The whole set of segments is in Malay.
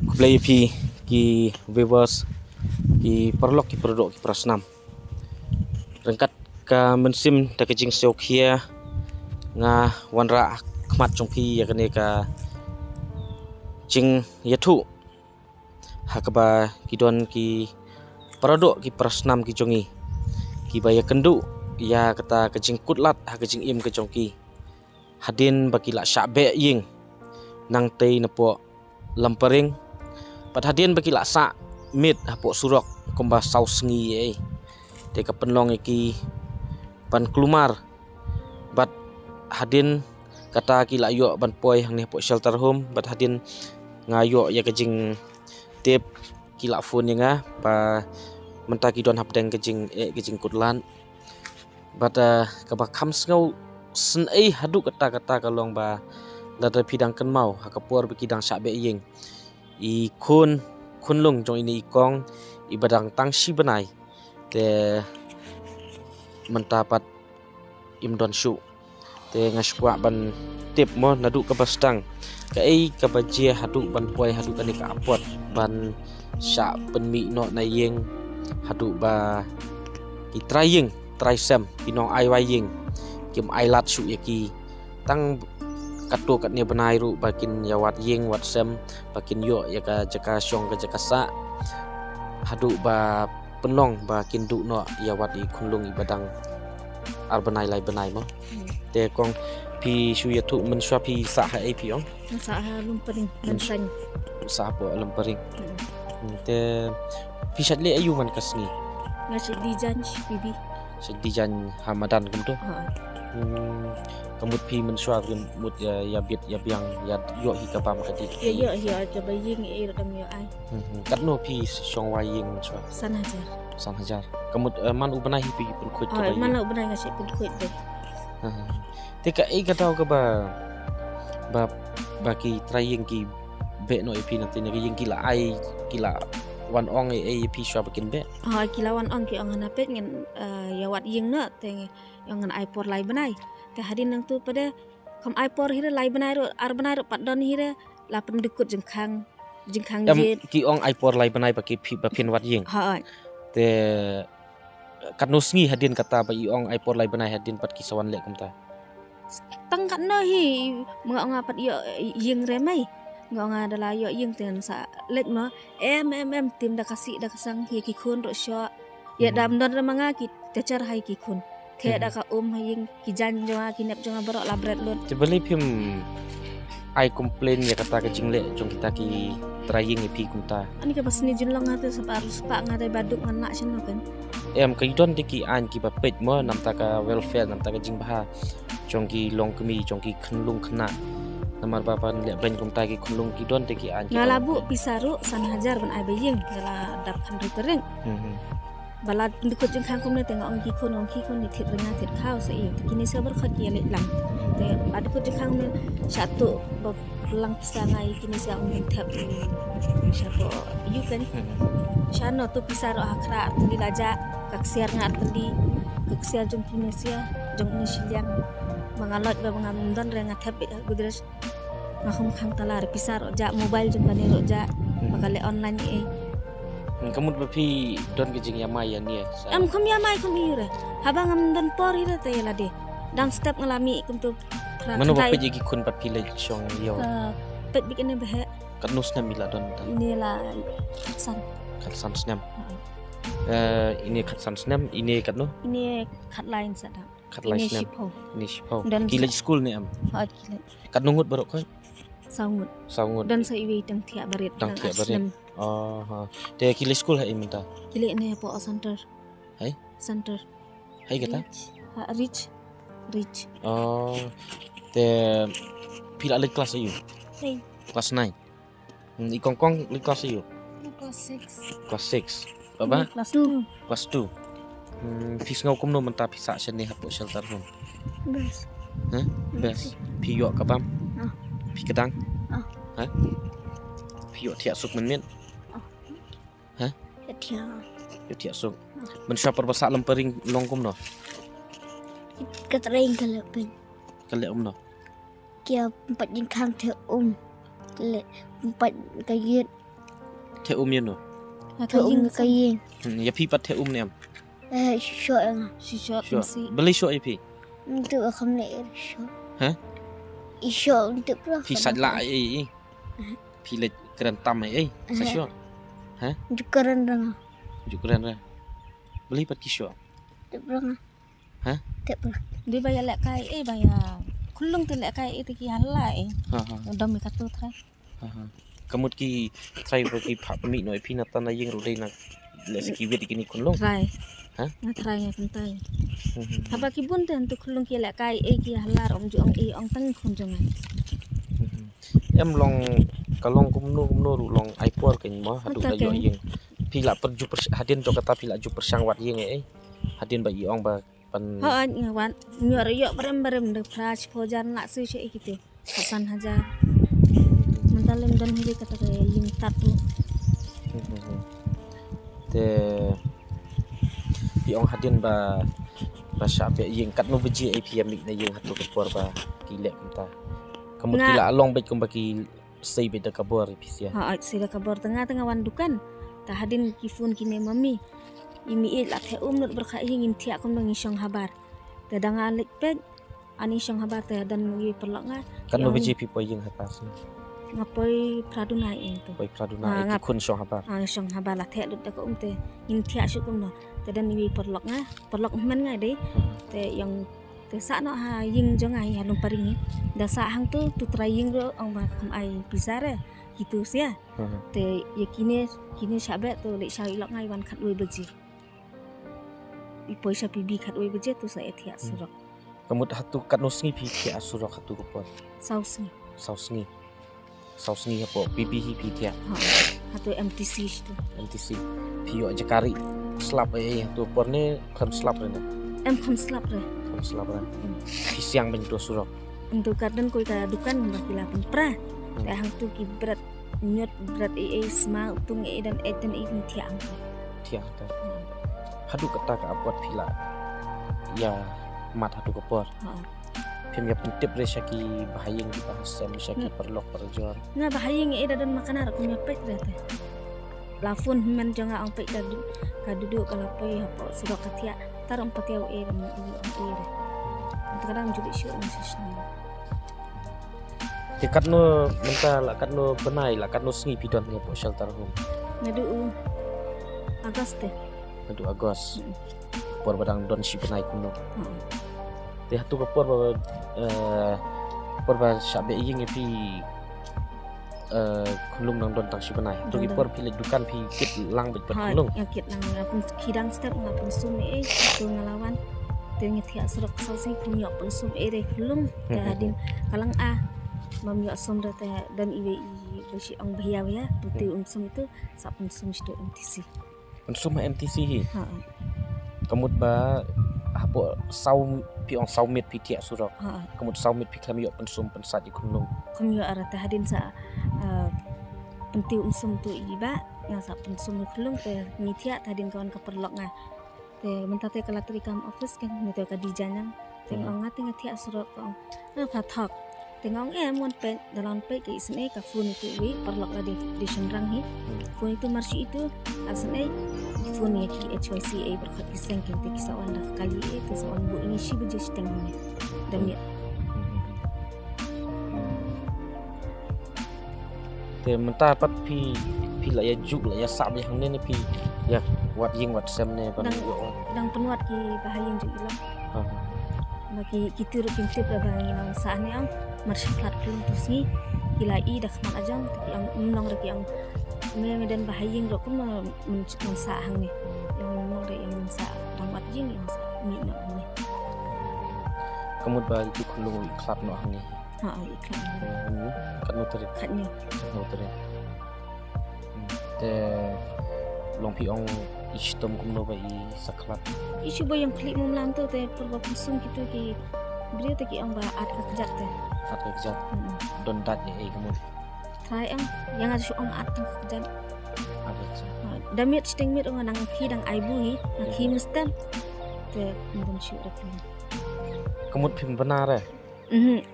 Kuplay ki viewers ki perlok ki produk ki prasnam rengkat ka mensim da kejing seokia nga wanra khmat chongki ya kane ka jing yathu hakaba kidon ki produk ki prasnam ki jongi ki baya kendu ya kata kejing kutlat ha kejing im ke chongki hadin baki la syabe ying nang tei nepo lampering pat hadin baki la sa mit hapo surok komba saus ngi te ka penlong iki pan kelumar bat hadin kata ki la yo ban poi hang ni hapo shelter home bat hadin ngayo ya kejing tip ki la phone nga pa menta ki don hapdeng kejing kejing kutlan bat ka ba kham sngau sen hadu kata kalong ba lada pidang kan mau hakapur bikidang sabe ying I kunlung jong ini ikong ibadang tangsi benai te mentapat imdon shu te ngashwa ban tip mo nadu ka bastang ka ka bajie hadu ban poi hadu kan ka apot ban sya penmi no na ying hadu ba ki try sem pinong ai waying kim ai lat shu yaki tang katu kat ni benai ru bakin ya wat ying wat sem bakin yo ya ka jaka syong ka jaka sa hadu ba penlong bakin du no ya wat I kunlung ibadang ar benai lai benai mo te kong pi shu ya tu men swa pi sa ha pi ong sa ha lumpering men sang sa po lumpering te pi shat le ayu man kasni ngasi dijan bibi sedijan hamadan kum tu kamut pi mensua mut ya bit ya biang ya yo hi ka pam kadi yo ka baying dam yo ai kat no pi song waying mensua san hajar kamut man u banai pi pun khut ka baying man u banai ngasi pun khut de te ka ka tau ka ba ki trying ki be no pi nanti ne yang kila ai kila wan ong pi swa bakin be kilawan ong ki ong hanapet ngen ya wat ying na te yang ngan ai por lai banai te hadin nang tu pada kam ai por hira lai banai ro ar banai ro padon hira la pendekut jengkhang jet ki ong ai por lai banai baki pi bapin wat ying te kanusngi hadin kata ba I ong ai por lai banai hadin pat kisawan lek kumta tang kat no hi mga ngapat yo ying remai nga adalah yo ying ten sa let ma em tim da kasih da kasang hi ki khun ro syo ya dam don manga ki tecar hai ki khun the da ka haying ki jan jonga ki nep jonga borok labret lun cebeli pim ai komplain ya kata kejing le jong kita ki trying pi kumta ani ka pasni junlong ngate separus pak ngate baduk nganak sino kan em kaidon diki an ki bapet mo namta ka welfare namta ka jing baha jong ki long kemi jong ki khnlung khna namar bapan le ban kumta ki khnlung ki don diki an ngalabu pisaru san hajar ban ai baying ngala dap khan ritering balat ndikut jeng khang kumne tengok ong ki khon ni thit renga thit khau sa I kini sabar khat ye le lang te adikut jeng khang ne satu lang pisangai kini sa ong thap syapo yu kan syano tu pisaro akra tuli laja kaksiar ngar tuli kaksiar jong Indonesia jong Indonesia mangalot ba mangamdan renga thap gudres ngakhum khang talar pisaro ja mobile jong kanero ja makale online kamu bapi don kejing yamai ya ni am kham yamai kham ire habang am dan por ire te la de dang step ngalami kum tu mano bapi jigi kun pat pile chong yo pet bikin be kat nus nam mila don ni la san kat san snam ini kat san snam ini kat no ini kat lain sada kat lain snam ini shipo dan kile school ni am kile kat nungut barok ko sangut dan sa iwi tang tiak barit te kile school hai minta kile ne po center hai kata rich te pila le kelas ayu kelas 9 ikongkong le kelas ayu kelas 6 baba kelas 2 pis ngau kum no menta pisa sene hapo shelter home bes pi yo kabam pi kedang pi yo tiak suk men yo tiak suk men sya perbasa lempering longkum no Katering kale no kia empat jengkang te le empat kayut the ye no Ka ying ka ying ya phi pat the ne am short nga si short sure si beli sure ye phi untuk kham le short hả short untuk pro phi sạch lại ấy phi le keren tam ấy sa sure untuk keren nga ju keren ra beli pat ki sure untuk pro nga hả untuk pro di baya lek kai baya kulung tu lek kai ti ki halai ha dom mi ka tu thai ha kamut ki trai ba ki pha mi noi phi na tan na yeng ro dei na le ski vet ki ni kun long trai hả na trai ngai kun tai haba ki bun ten tu kulung ki lek kai ki halar om ju ong tang khun jong ai em long kalong kumno ru long ai por ken mo hadu da yo yeng phi la per ju hadin jo kata phi la ju persang wat yeng ai hadin ba i ong ba pan ha ngawan nyor yo berem de praj pojan nak su che gitu Hasan haja mentalem dan hiri kata ke ying tatu te pi ong hadin ba sha be yeng kat no beji ai pi amik na yeng hatu ke por ba ki lek ta kamut ki la long bet kum ba ki sei be da kabor pi sia ha sila kabor tengah wan dukan ta hadin kifun kine mami imi la the not berkha ying intia kom ngi shong habar te danga lek pet ani shong habar te dan wi perlok nga kan no beji pi po yeng hatas ngapoi praduna ing tu poi praduna ai kun shong habar shong habar la the lut da ko te intia shu kom no te dan wi perlok man ngai dei te yang te sa no ha ying jong ai halum paring da sa hang tu try ying ro ong ba kam ai pisare gitu sia te kini sabe tu lek sai lok ngai wan khat we beji ipoi sa pibi khat we beji tu sa ethia surok kamut hatu kat no sngi pi ti asurok hatu ko por sausi sau sngi hapo pipi hi pi tia ha hatu MTC tu MTC pi yo jakari slap ai hatu por ne kham slap re na em kham slap re kham slap ra pi siang ben do surok untuk kadang koi ka dukan bakila pun pra te hang tu ki berat nyot berat sma tung dan eten tiang tia ta hadu kata ka apot pila ya mat hadu ko por pem ya pentip re syaki bahayeng di bahasa syaki perlok perjor nga bahayeng dan makanan aku nyapet re te lafun men jonga ang pek ka duduk kalau pe hapo surok katia tarom patiau dan re untuk kadang juga syu masih te kat no menta la kat no benai la kat no sngi pidon ya po shelter home ngadu Agoste adu agos por badang don si benai kuno te hatu ko por ba sabe ying pi kulung nang don tak si benai tu ki por pi le dukan pi kit lang bet kulung ya kit lang pun kidang step ngapun sum tu ngalawan te ngithia surok salsi kunyok pun sum de kulung te hadin kalang mam yo som te dan iwe besi ong bahia ya tuti sum itu sapun sum situ MTC unsum MTC hi ha kamut ba hapo sau pi ong sau mit pi tia surok ha kamut sau mit pi klam yo pensum pensat di kulung kum yo ara te hadin sa pentiu sum tu iba yang sapun sum kulung te ngithia hadin kawan keperlok nga te mentate kalatri kam office kan nito ka dijanang tengong ngati ngathia surok ong phathok tengong mon pe dalam pe ke isne ka phone itu wi perlok la di senrang hi phone itu marsi itu asne phone ya ki HYCA berkat kiseng kinti kisawan dah kali itu sawan bu ini si beje steng ni dan ya te menta pat pi la ya juk la ya sab ya hang ne pi ya wat ying wat sem ne ban yo dang penuat ki bahayang ju ilang bagi kita rutin tip la bang ilang saane ang marsi flat kelung tu si kila I dah kemat ajang yang menong lagi yang medan bahayang ro kum mensa hang ni yang menong re yang mensa rawat jing yang sa mi nak ni kamut ba itu kulung wi klap no hang ni ha iklan kan no teri khatnya no teri te long pi ong istom kum no ba I saklat isu boyang klik mum lam tu te perba pusung kita ki beri te ki ang ba at ka kejat te at exact don dat ni ai kamut try ang yang ada ang at ka kejat at exact damit sting mit ang nang ki dang ai bu hi nang ki mustem te mudun syu dak kamut pim benar eh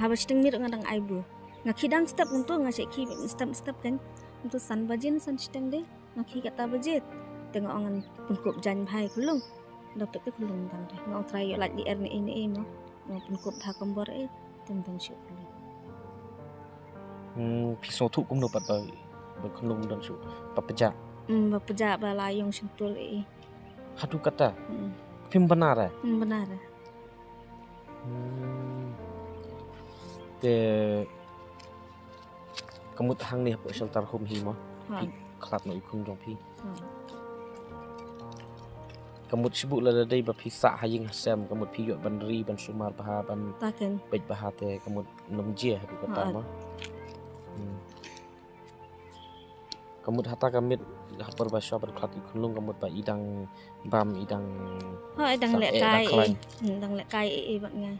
haba sting mit ang dang ai bu ngaki dang step untuk ngasek ki step kan untuk san bajin san sting de Ngaki kata bajet. Tengok angan pengkup jan bhai kulung. Dapat tu kulung tang deh. Ngau try yo lagi ini mo. Ngau pengkup tha kombor tentang syuk kulung. พี่โซทุกกุมโนปัดไปบคุณลุงดันสุปัปปะจะ Bapejak balayong sentul hadu kata pim benar eh benar. te kemut hang ni apa shelter home hi mo pi klat no ikung jong pi kemut sibuk la dai ba pi sa haying hasam kemut pi yo ban ri ban sumar baha ban Taken bej baha te kemut nom je hadu kata mo kemut hata kamit hapar ba shop klat ikung lung kemut ba idang bam idang dang lek kai dang lek kai bat ngai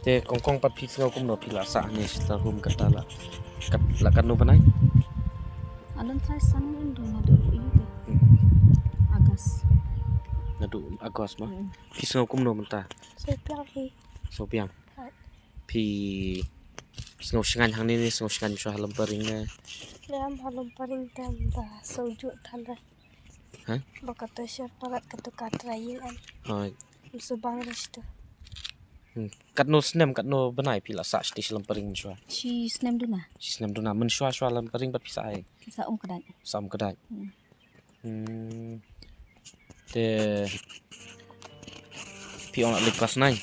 te kongkong pat pi sngau kum no pi la sa ni star hum kata la kat la kan no banai Alon try san ndo nado itu Agas nadu agos ma pi sngau kum no menta Saya bilang hi. so piang pi sngau sngan hang ni sngau sngan so halam paring na Dalam halam paling tambah sojuk tanda. ha Bakata syar parat katu katrayilan. hai Subang restu. kat no snem kat no banai pi la sa sti halam paring so si snem duna snem duna men so halam paring bat pi sa ai kisa kadai sam kedai te pi on le kelas 9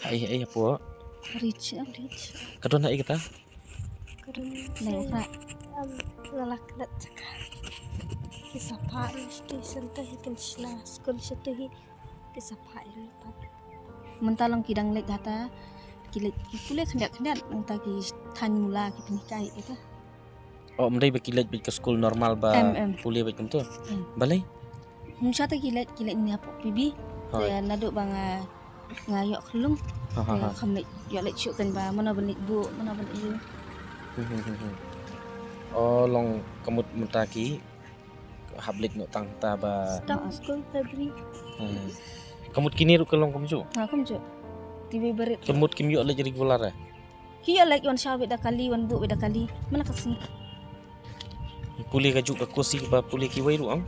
ai apa rich kadon ai kata lek ra Ngalak kat cakap. Kisah pak mesti sentuh ikan sila skul setuhi kisah pak lipat. mentalong kidang lek gata kilet kulet kendak mentah ki tan mula ki penikai itu oh mendai bekilat ke school normal ba kuliah bekum tu balai Musha ta kilet ni apa bibi ya naduk banga ngayok kelung ya khamlik yo lek syuk kan ba mana benik bu mana benik you oh long kemut mentaki hablik no tang ta ba Start skul Februari. kemut kini ru kelong kemju ha kumju tibi berit kemut kim yo le regular eh kiyo lek wan syaw beda kali wan bu beda kali mana kasi kuliah kaju ka kursi ba kuliah ki wai ru ang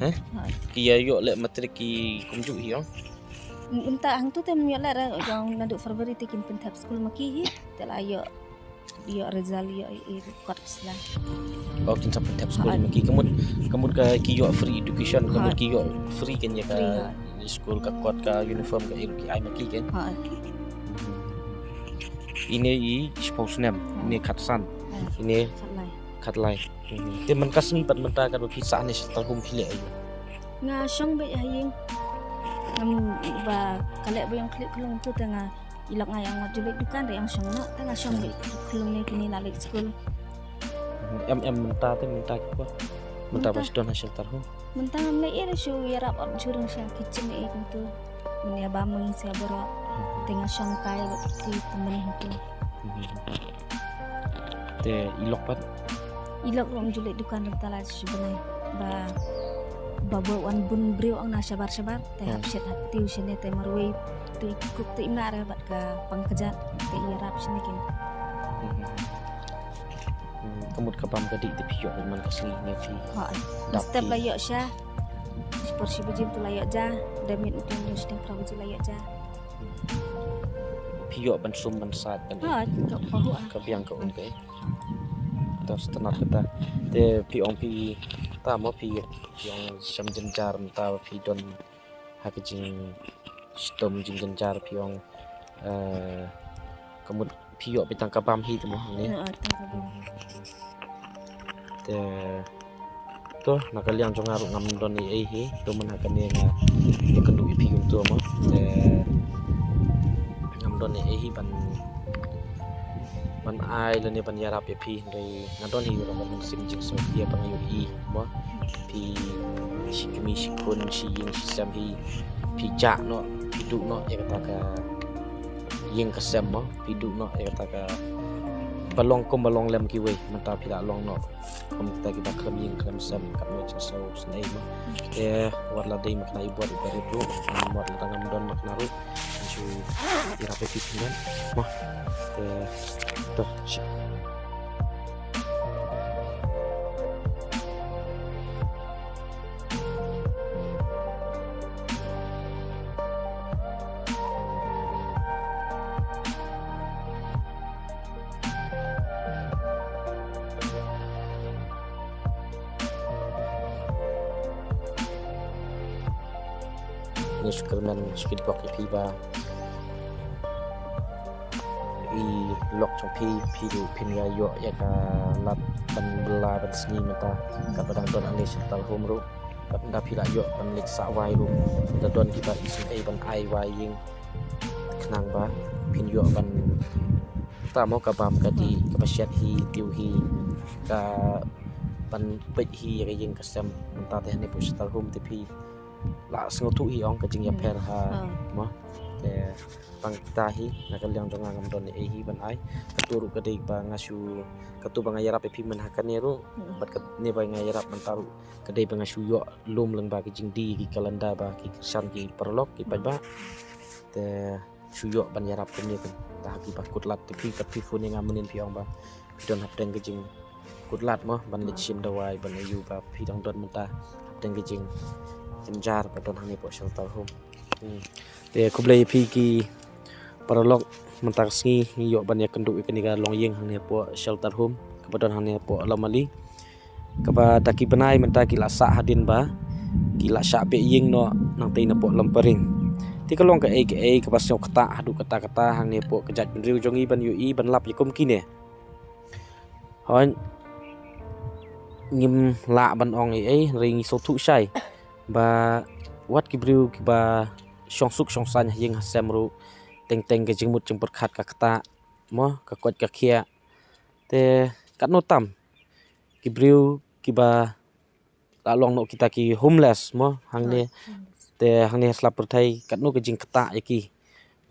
ha ki yo le matrik ki kemju hi ang Entah hang tu tem yo lek ra jang naduk Februari tikin pentap skul maki hi tela yo Rizal yo kot sla oh kin sampai tap school maki kemut ka ki yo free education kemut ki yo free kan ya ka school ka kot ka uniform ka iru ki ai maki kan ha ini i spousnem ini katsan ini salai katlai te man kasmi pat menta ka bi sa ni stal hum phile ai nga syong be haying ngam ba kalek ba yang klik kelung tu tengah ilak nga yang majulik dukan re yang syong na tengah syong be kelung ni kini lalik school menta te menta ko menta pas don hasil tarhum mentang am le ere syu yarap on jurung sya kitchen e tu menia ba meng sia boro tengah syong kai ba ti temen tu te ilok pat ilak rom julik dukan tala sebenai ba babo wan bun brio ang na sabar te hapset hati usine te marwe tu ikut te imna ra bat ka pangkejat te yarap sini kin kemut ka pam gadi te piyo man kasli ne fi ha step layak sya porsi bejin tu layak ja damit utin news dan prawaji layak ja piyo ban sum ban sat kan ha kau pahu ka biang ka un kai tos tenar kita te pi ong pi ta mo pi yang sam jenjar ta pi don hakijing stom jing jenjar pi ong kemut piyo bitang ka bam hi tu mo ni te to nakaliang jong aru ngam don ni ai hi to man hakan ni nga ye kendu pi gung tu mo te ngam don ni ai hi ban ai le ni ban yarap ye pi dei ngadon hi ro ban sim jing so dia pangayu i mo pi shikmi shikun shi yin shi sam hi pi ja no pi du no ye kata ka yin ka sam mo pi du no ye kata ka balong kom balong lem ki we mata pi da long no kom kita kita kram yin kram sam ka no jing so snai mo e warla dei makna i buat bari bro warla tangam don makna ru ju irape pi pingan mo to ni sukarman speed block pi ba i lok trong pi du pin ya yo ya ka lat ban bela ban sni mata ka padang don ane sertal home ru ban da pi la yo ban lik sa wai ru da don ki ba isin ai ban ai wai ying knang ba pin yo ban ta mau ka bam ka di ka pasyat hi tiu hi ka ban pet hi ka ying ka sam mata te ne pu sertal home te pi la sngo tu hi ong ka jing ya per ha mo te bang kita hi nakaliang donga ngam don e hi ban ai katuru kadai ba ngasu katu bang ayarap pi men hakan ne ru bat kat ne ba ngayarap mantaru kadai bang ngasu yo lum lang ba ki jing di ki kalanda ba ki san ki perlok ki ba te suyo ban yarap ne kan ta ki ba kutlat ti pi kat pi fu ne ngamunin pi ong ba don hap deng ki jing kutlat mo ban le sim dawai ban ayu ba pi dang don menta deng ki jing jar ba don hani po shelter home te kublai pi ki paralog mentak sngi yo ban ya kenduk ikani ga long yeng hang ne po shelter home kepadon hang ne po alamali kaba taki benai mentaki la sa hadin ba ki la sha be yeng no nang te na po lamparing ti kalong ka e ka basyo kata hadu kata hang ne po kejat benriu jongi ban yu i ban lap yakum kine hon ngim la ban ong e ring so thu sai ba wat ki briu ki ba song suk song san yeng hasemru teng ke jingmut jing berkhat ka kata mo ka kwat ka khia te kat no tam ki briu ki ba la long no kita ki homeless mo hang ne te hang ne slap perthai kat no ke jing kata yaki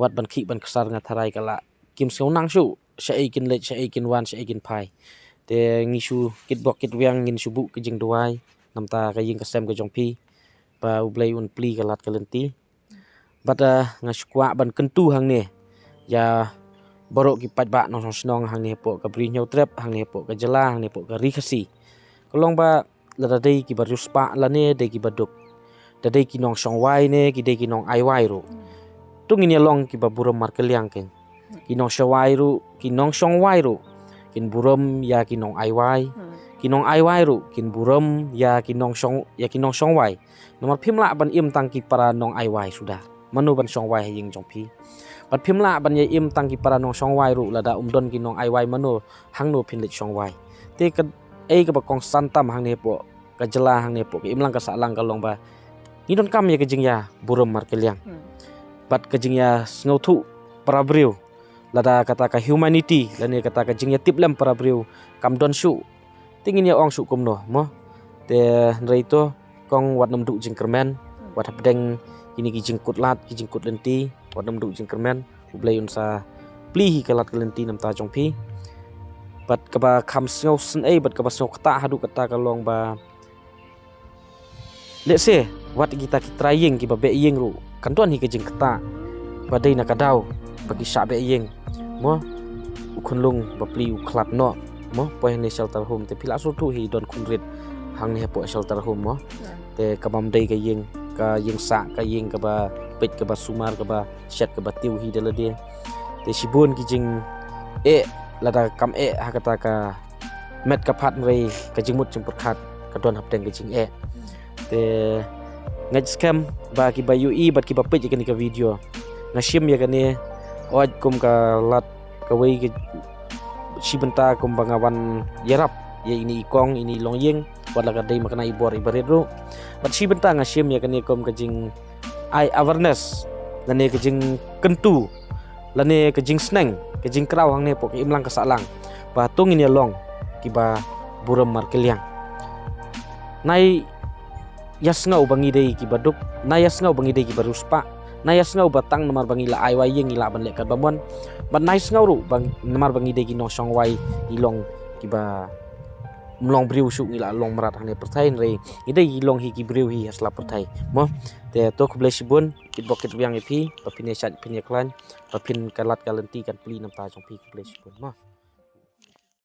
wat ban khi ban ksar nga tharai kala kim seu nang su shai kin le shai kin wan shai kin phai te ngi su kit bok kit wiang ngin su bu ke jing duai namta ka ying ka sem ka jong pi ba ublai un pli ka lat ka lenti bata ngasukwa ban kentu hang ne ya borok ki pat ba nong snong hang ne po ka bri nyau trap hang ne po ka jela hang ne po ka ri khasi kolong ba la dei ki barus pa la ne de ki baduk da dei ki nong song wai ne ki de ki nong ai wai ru tungin ya long ki ba buram mar keliang ken ki nong shawai ru ki nong song wai ru kin buram ya ki nong ai wai ki nong ai wai ru kin buram ya ki nong song wai nomor phimla ban im tang ki para nong ai wai sudah manu ban song wai ying jong pi bat phimla ban ye im tang ki para nong song wai ru lada don ki nong ai wai manu hang no phin lit song wai te ka ei ka ba kong santam hang ne po ka jela hang ne po ki imlang ka salang ka long ba ni don kam ye ka jing ya burum mar keliang bat ka jing ya sngo thu para briu lada kata ka humanity lane kata ka jing ya tiplem para briu kam don su tingin ya ong su kum no mo te reito kong wat nam du jing kermen wat hapdeng ini ki jing kutlat ki jing kut lenti wat nam du jing kermen ublai unsa pli hi kalat lenti nam ta jong pi bat ka ba kham sngo sen ei bat ka ba sngo kata hadu kata ka long ba let's say wat kita ki trying ki ba be yeng ru kan tuan hi ki jing kata ba dei na ka dau bagi sha be yeng mo ukun lung ba pli u klat no mo po ne shelter home te pila so tu hi don kun rit hang ne po shelter home mo te kabam dei ka yeng sa ka yeng ka ba pet ka ba sumar ka ba shat ka ba tiu hi de la de te sibun ki jing e lada kam e ha kata ka met ka phat rei ka jingmut jing perkhat ka don hap teng ka jing e te ngaj scam ba ki ba ui bat ki ba pet ka ni ka video ngashim ya ka ne oj kum ka lat ka wei ki sibenta kum bangawan yarap ya ini ikong ini long yeng wala ka dei makna ibor ibaredro bat sibenta ngashim ya ka ne kum ka jing ai awareness lane ka jing kentu lane ka jing sneng ka jing kraw hang ne po ki imlang ka salang ba tungin ya long ki ba buram mar keliang nai yasngau bangi dei ki baduk nai yasngau bangi dei ki baruspa nai yasngau batang namar bangi la ai wai yeng ila ban le ka bamon ban nai snau ru bang namar bangi dei ki no song wai ilong ki ba mlong briu su ngila long marat hang ne perthai rei idei long hi ki briu hi asla perthai mo te to kble sibun kit bokit wiang epi papine sat pinya klan papin kalat kalenti kan pli nam ta jong pi kble sibun mo